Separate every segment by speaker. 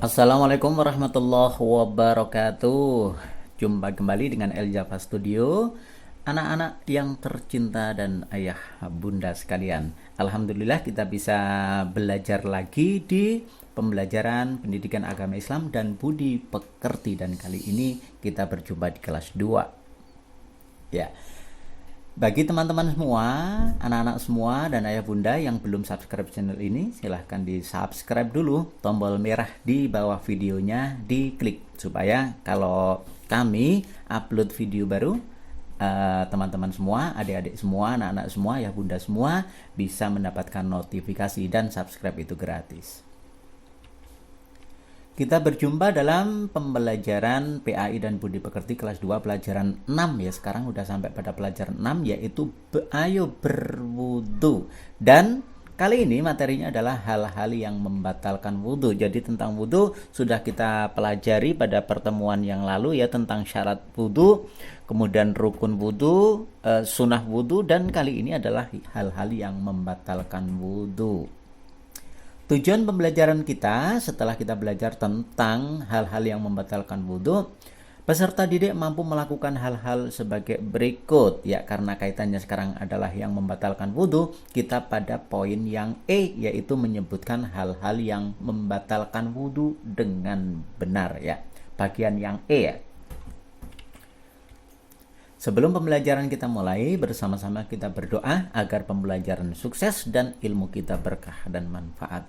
Speaker 1: Assalamualaikum warahmatullahi wabarakatuh. Jumpa kembali dengan El Java Studio. Anak-anak yang tercinta dan ayah bunda sekalian, alhamdulillah kita bisa belajar lagi di pembelajaran pendidikan agama Islam dan budi pekerti, dan kali ini kita berjumpa di kelas 2. Ya. Bagi teman-teman semua, anak-anak semua dan ayah bunda yang belum subscribe channel ini, silahkan di subscribe dulu. Tombol merah di bawah videonya diklik supaya kalau kami upload video baru, teman-teman semua, adik-adik semua, anak-anak semua, ayah bunda semua bisa mendapatkan notifikasi, dan subscribe itu gratis. Kita berjumpa dalam pembelajaran PAI dan Budi Pekerti kelas 2 pelajaran 6 ya. Sekarang udah sampai pada pelajaran 6, yaitu ayo berwudu. Dan kali ini materinya adalah hal-hal yang membatalkan wudu. Jadi tentang wudu sudah kita pelajari pada pertemuan yang lalu ya, tentang syarat wudu, kemudian rukun wudu, sunnah wudu, dan kali ini adalah hal-hal yang membatalkan wudu. Tujuan pembelajaran kita setelah kita belajar tentang hal-hal yang membatalkan wudhu, peserta didik mampu melakukan hal-hal sebagai berikut ya. Karena kaitannya sekarang adalah yang membatalkan wudhu, kita pada poin yang E, yaitu menyebutkan hal-hal yang membatalkan wudhu dengan benar ya. Bagian yang E ya. Sebelum pembelajaran kita mulai, bersama-sama kita berdoa agar pembelajaran sukses dan ilmu kita berkah dan manfaat.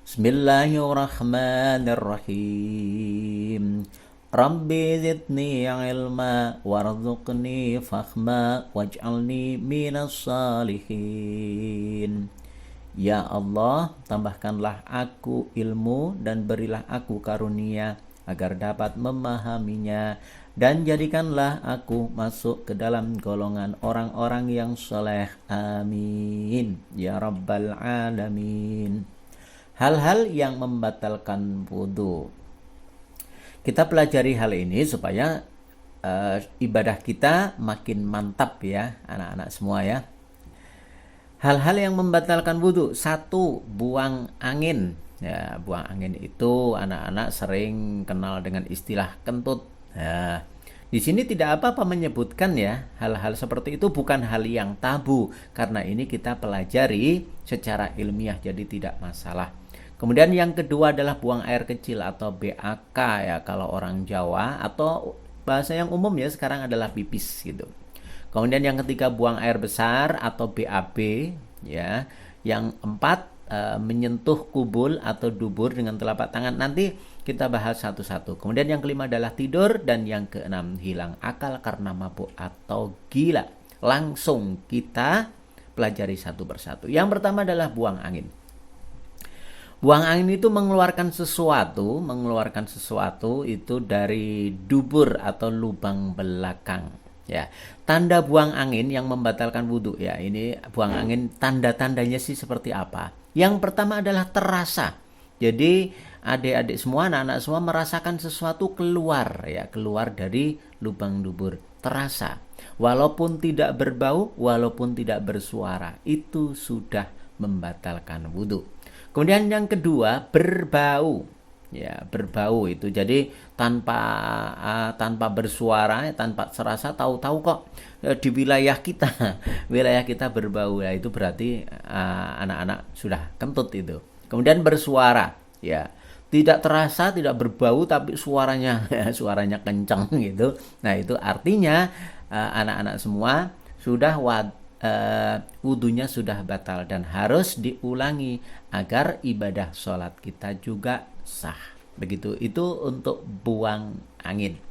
Speaker 1: Bismillahirrahmanirrahim. Rabbi zidni ilma warzuqni fahma waj'alni minas salihin. Ya Allah, tambahkanlah aku ilmu dan berilah aku karunia agar dapat memahaminya, dan jadikanlah aku masuk ke dalam golongan orang-orang yang soleh. Amin ya rabbal alamin. Hal-hal yang membatalkan wudhu, kita pelajari hal ini supaya ibadah kita makin mantap ya anak-anak semua ya. Hal-hal yang membatalkan wudhu: 1. Buang angin ya. Buang angin itu anak-anak sering kenal dengan istilah kentut. Nah, di sini tidak apa-apa menyebutkan ya hal-hal seperti itu, bukan hal yang tabu karena ini kita pelajari secara ilmiah, jadi tidak masalah. Kemudian yang kedua adalah buang air kecil atau BAK ya kalau orang Jawa, atau bahasa yang umum ya sekarang adalah pipis gitu. Kemudian yang ketiga buang air besar atau BAB ya. Yang 4 menyentuh kubul atau dubur dengan telapak tangan. Nanti kita bahas satu-satu. Kemudian yang kelima adalah tidur, dan yang keenam hilang akal karena mabuk atau gila. Langsung kita pelajari satu persatu. Yang pertama adalah buang angin. Buang angin itu mengeluarkan sesuatu itu dari dubur atau lubang belakang. Ya, tanda buang angin yang membatalkan wudhu ya. Ini buang angin, tanda-tandanya sih seperti apa? Yang pertama adalah terasa. Jadi adik-adik semua, anak-anak semua merasakan sesuatu keluar ya, keluar dari lubang dubur. Terasa. Walaupun tidak berbau, walaupun tidak bersuara, itu sudah membatalkan wudhu. Kemudian yang kedua, berbau. Ya, berbau itu jadi tanpa bersuara, tanpa serasa, tahu-tahu kok di wilayah kita wilayah kita berbau ya, itu berarti anak-anak sudah kentut itu. Kemudian bersuara ya, tidak terasa, tidak berbau, tapi suaranya suaranya kencang gitu. Nah, itu artinya anak-anak semua sudah wudhunya sudah batal dan harus diulangi agar ibadah sholat kita juga sah. Begitu, itu untuk buang angin.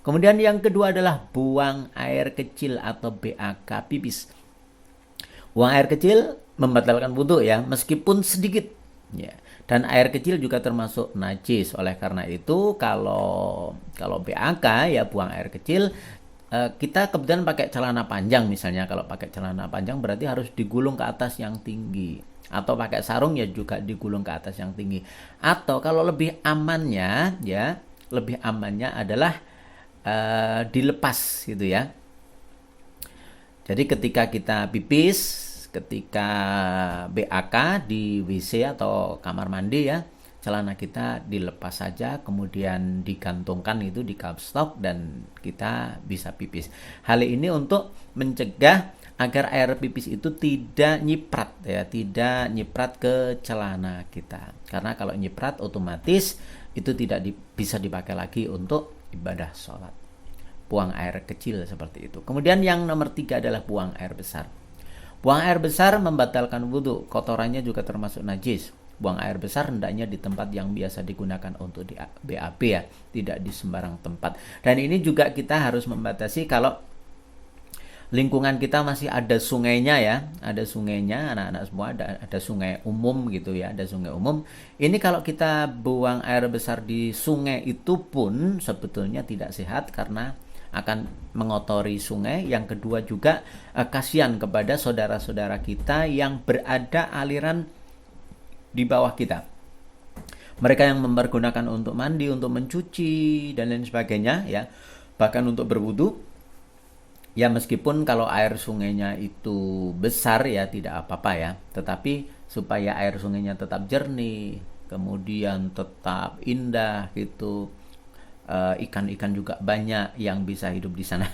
Speaker 1: Kemudian yang kedua adalah buang air kecil atau BAK, pipis. Buang air kecil membatalkan wudhu ya, meskipun sedikit ya. Dan air kecil juga termasuk najis. Oleh karena itu kalau BAK ya, buang air kecil, kita kebetulan pakai celana panjang misalnya. Kalau pakai celana panjang berarti harus digulung ke atas yang tinggi, atau pakai sarung ya juga digulung ke atas yang tinggi. Atau kalau lebih amannya ya, lebih amannya adalah dilepas gitu ya. Jadi ketika kita pipis, ketika BAK di WC atau kamar mandi ya, celana kita dilepas saja, kemudian digantungkan itu di kapstok dan kita bisa pipis. Hal ini untuk mencegah agar air pipis itu tidak nyiprat ya, tidak nyiprat ke celana kita. Karena kalau nyiprat otomatis itu tidak bisa dipakai lagi untuk ibadah sholat. Buang air kecil seperti itu. Kemudian yang nomor 3 adalah buang air besar. Buang air besar membatalkan wudhu, kotorannya juga termasuk najis. Buang air besar hendaknya di tempat yang biasa digunakan untuk di BAB ya, tidak di sembarang tempat. Dan ini juga kita harus membatasi kalau lingkungan kita masih ada sungainya ya, ada sungainya, anak-anak semua ada sungai umum gitu ya, ada sungai umum. Ini kalau kita buang air besar di sungai itu pun sebetulnya tidak sehat karena akan mengotori sungai. Yang kedua juga kasihan kepada saudara-saudara kita yang berada aliran di bawah kita. Mereka yang mempergunakan untuk mandi, untuk mencuci dan lain sebagainya ya, bahkan untuk berwudu. Ya meskipun kalau air sungainya itu besar ya tidak apa-apa ya, tetapi supaya air sungainya tetap jernih, kemudian tetap indah gitu, ikan-ikan juga banyak yang bisa hidup di sana.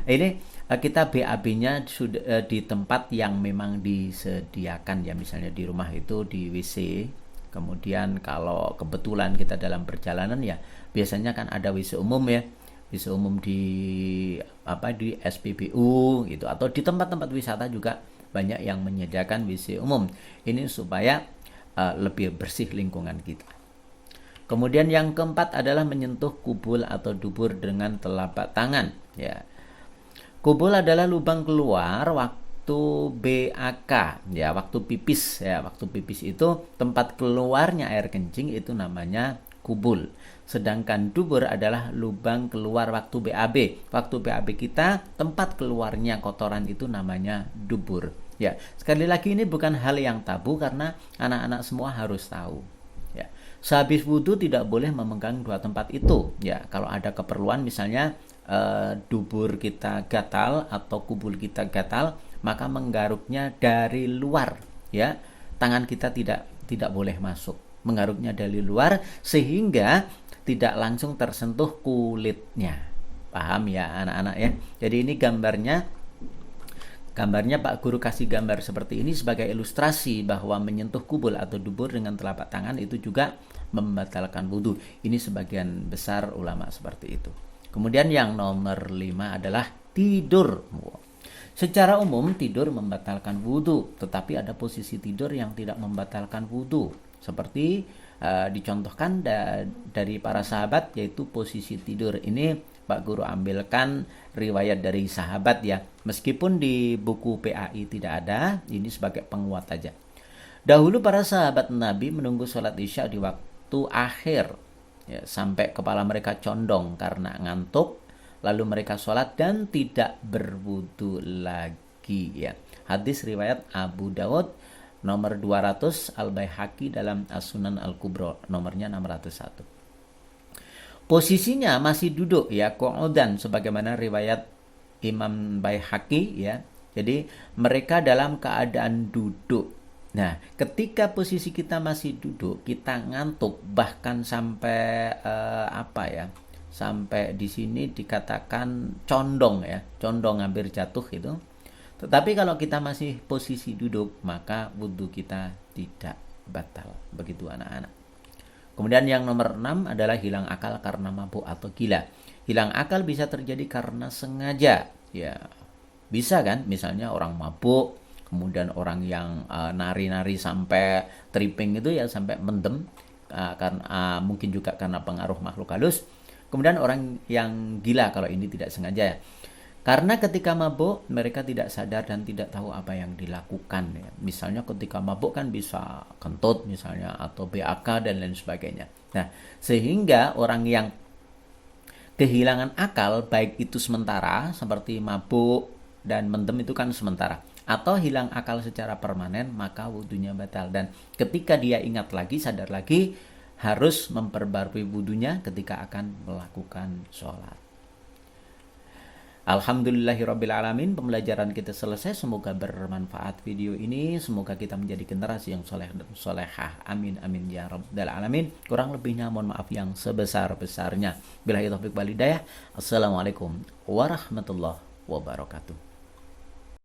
Speaker 1: Ini kita BAB-nya sudah di tempat yang memang disediakan ya, misalnya di rumah itu di WC. Kemudian kalau kebetulan kita dalam perjalanan ya biasanya kan ada WC umum ya, WC umum di SPBU gitu, atau di tempat-tempat wisata juga banyak yang menyediakan WC umum. Ini supaya lebih bersih lingkungan kita. Kemudian yang keempat adalah menyentuh kubul atau dubur dengan telapak tangan ya. Kubul adalah lubang keluar waktu BAK ya, waktu pipis ya. Waktu pipis itu tempat keluarnya air kencing itu namanya kubul. Sedangkan dubur adalah lubang keluar waktu BAB. Waktu BAB kita tempat keluarnya kotoran itu namanya dubur. Ya, sekali lagi ini bukan hal yang tabu karena anak-anak semua harus tahu. Ya, sehabis wudhu tidak boleh memegang dua tempat itu. Ya, kalau ada keperluan misalnya dubur kita gatal atau kubul kita gatal, maka menggaruknya dari luar. Ya, tangan kita tidak boleh masuk. Menggaruknya dari luar sehingga tidak langsung tersentuh kulitnya. Paham ya anak-anak ya? Jadi ini gambarnya Pak Guru kasih gambar seperti ini sebagai ilustrasi bahwa menyentuh kubul atau dubur dengan telapak tangan itu juga membatalkan wudhu. Ini sebagian besar ulama seperti itu. Kemudian yang nomor 5 adalah tidur. Secara umum tidur membatalkan wudhu, tetapi ada posisi tidur yang tidak membatalkan wudhu. Seperti dicontohkan dari para sahabat, yaitu posisi tidur. Ini Pak Guru ambilkan riwayat dari sahabat ya, meskipun di buku PAI tidak ada, ini sebagai penguat aja. Dahulu para sahabat Nabi menunggu sholat isya di waktu akhir ya, sampai kepala mereka condong karena ngantuk, lalu mereka sholat dan tidak berwudu lagi ya. Hadis riwayat Abu Dawud nomor 200, Al-Baihaqi dalam As-Sunan Al-Kubra nomornya 601. Posisinya masih duduk ya, qu'udan, sebagaimana riwayat Imam Baihaqi ya. Jadi mereka dalam keadaan duduk. Nah, ketika posisi kita masih duduk, kita ngantuk bahkan sampai sampai di sini dikatakan condong ya, condong hampir jatuh itu. Tetapi kalau kita masih posisi duduk, maka wudhu kita tidak batal. Begitu anak-anak. Kemudian yang nomor 6 adalah hilang akal karena mabuk atau gila. Hilang akal bisa terjadi karena sengaja. Ya, bisa kan? Misalnya orang mabuk, kemudian orang yang nari-nari sampai tripping itu ya, sampai mendem, karena mungkin juga karena pengaruh makhluk halus. Kemudian orang yang gila kalau ini tidak sengaja ya. Karena ketika mabuk mereka tidak sadar dan tidak tahu apa yang dilakukan ya. Misalnya ketika mabuk kan bisa kentut misalnya, atau BAK dan lain sebagainya. Nah, sehingga orang yang kehilangan akal, baik itu sementara seperti mabuk dan mendem itu kan sementara, atau hilang akal secara permanen, maka wudunya batal. Dan ketika dia ingat lagi, sadar lagi, harus memperbarui wudunya ketika akan melakukan sholat. Alhamdulillahirrabbilalamin, pembelajaran kita selesai. Semoga bermanfaat video ini. Semoga kita menjadi generasi yang soleh dan solehah. Amin amin ya rabbal alamin. Kurang lebihnya mohon maaf yang sebesar-besarnya. Billahi taufiq wal hidayah. Assalamualaikum warahmatullahi wabarakatuh.